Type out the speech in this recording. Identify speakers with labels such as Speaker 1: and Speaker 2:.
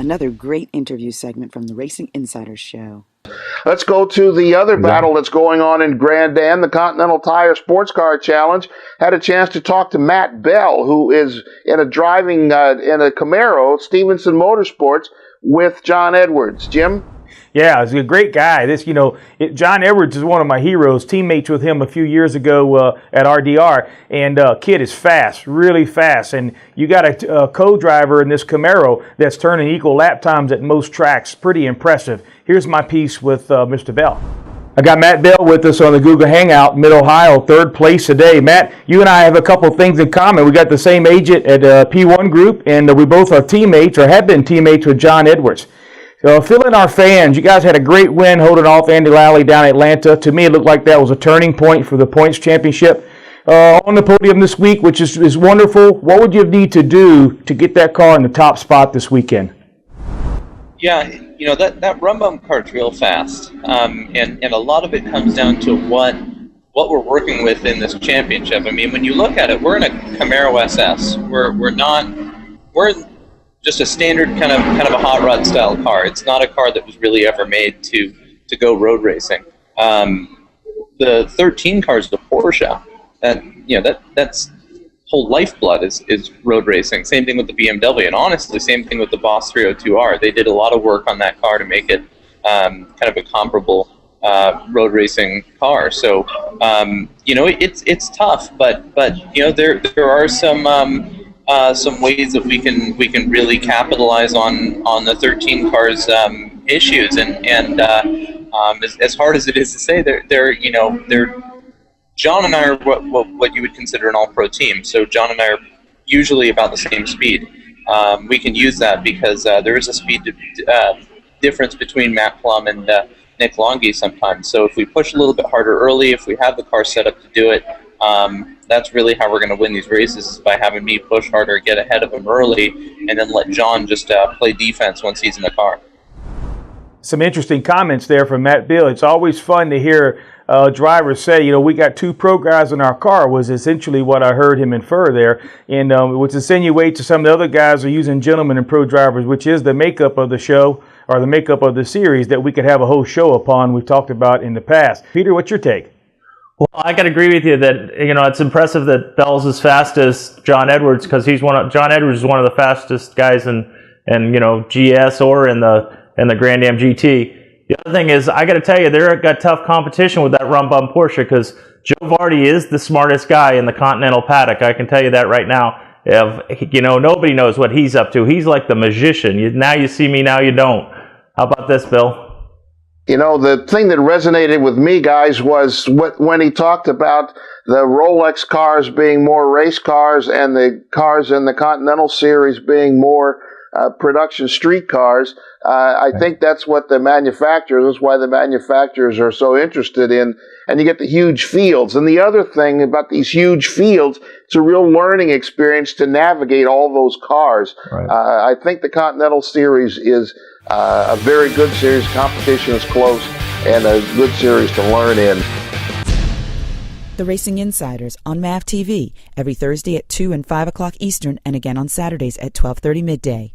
Speaker 1: Another great interview segment from the Racing Insiders show.
Speaker 2: Let's go to the other battle that's going on in Grand Am, the Continental Tire Sports Car Challenge. Had a chance to talk to Matt Bell, who is in a Camaro, Stevenson Motorsports, with John Edwards. Jim?
Speaker 3: Yeah, he's a great guy. John Edwards is one of my heroes, teammates with him a few years ago at RDR, and kid is fast, really fast. And you got a co-driver in this Camaro that's turning equal lap times at most tracks. Pretty impressive. Here's my piece with Mr. Bell. I got Matt Bell with us on the Google Hangout, Mid-Ohio, third place today. Matt, you and I have a couple things in common. We got the same agent at P1 Group, and we both are teammates, or have been teammates with John Edwards. So fill in our fans. You guys had a great win holding off Andy Lally down in Atlanta. To me, it looked like that was a turning point for the points championship. On the podium this week, which is wonderful. What would you need to do to get that car in the top spot this weekend?
Speaker 4: Yeah, that run bump car's real fast, and a lot of it comes down to what we're working with in this championship. I mean, when you look at it, we're in a Camaro SS. We're just a standard kind of a hot rod style car. It's not a car that was really ever made to go road racing. The 13 car is the Porsche. That's whole lifeblood is road racing. Same thing with the BMW, and honestly, same thing with the Boss 302R. They did a lot of work on that car to make it kind of a comparable road racing car. So it's tough, but there are some ways that we can really capitalize on the 13 cars issues, and as hard as it is to say, they're John and I are what you would consider an all-pro team. So John and I are usually about the same speed. We can use that because there is a speed difference between Matt Plum and Nick Longi sometimes. So if we push a little bit harder early, if we have the car set up to do it, that's really how we're going to win these races, is by having me push harder, get ahead of him early, and then let John just play defense once he's in the car.
Speaker 3: Some interesting comments there from Matt Bill. It's always fun to hear drivers say, we got two pro guys in our car, was essentially what I heard him infer there, and which insinuates to some of the other guys are using gentlemen and pro drivers, which is the makeup of the show, or the makeup of the series that we could have a whole show upon, we've talked about in the past. Peter, what's your take?
Speaker 5: Well, I got to agree with you that it's impressive that Bell's as fast as John Edwards, because John Edwards is one of the fastest guys in GS or in the Grand Am GT. The other thing is, I got to tell you, they've got tough competition with that run bump Porsche, because Joe Vardy is the smartest guy in the Continental paddock. I can tell you that right now. Nobody knows what he's up to. He's like the magician. Now you see me, now you don't. How about this, Bill?
Speaker 2: The thing that resonated with me, guys, was when he talked about the Rolex cars being more race cars and the cars in the Continental Series being more production street cars. I think that's what that's why the manufacturers are so interested in, and you get the huge fields. And the other thing about these huge fields, it's a real learning experience to navigate all those cars. Right. I think the Continental Series is a very good series. Competition is close, and a good series to learn in.
Speaker 1: The Racing Insiders on MAV TV every Thursday at 2 and 5 o'clock Eastern, and again on Saturdays at 12:30 midday.